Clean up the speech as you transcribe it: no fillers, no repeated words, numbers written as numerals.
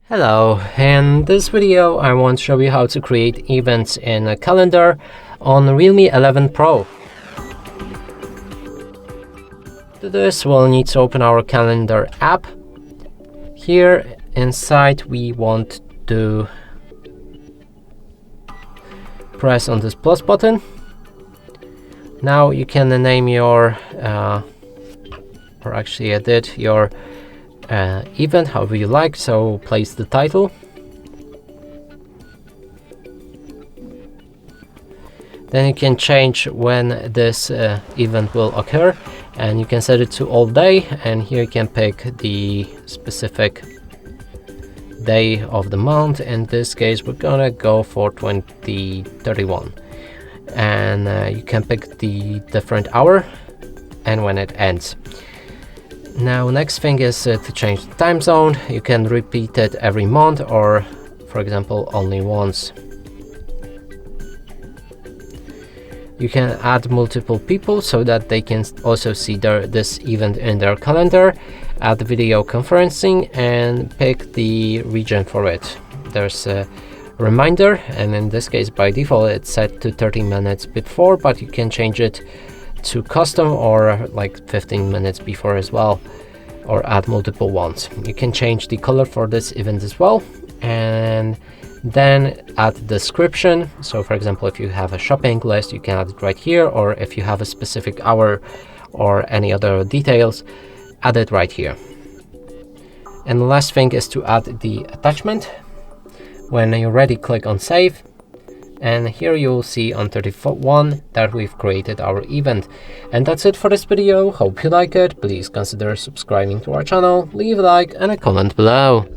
Hello, in this video I want to show you how to create events in a calendar on Realme 11 Pro. To do this, we'll need to open our calendar app. Here inside we want to press on this plus button. Now you can name your, or actually edit your event however you like, so place the title. Then you can change when this event will occur, and you can set it to all day, and here you can pick the specific day of the month. In this case we're gonna go for 2031, and you can pick the different hour and when it ends. Now next thing is to change the time zone. You can repeat it every month, or for example only once. You can add multiple people so that they can also see this event in their calendar. Add video conferencing and pick the region for it. There's a reminder, and in this case by default it's set to 30 minutes before, but you can change it to custom or like 15 minutes before as well, or add multiple ones. You can change the color for this event as well, and then add description. So for example, if you have a shopping list, you can add it right here, or if you have a specific hour or any other details, add it right here. And the last thing is to add the attachment. When you're ready, click on save. And here you'll see on 31 that we've created our event. And that's it for this video. Hope you like it. Please consider subscribing to our channel, leave a like and a comment below.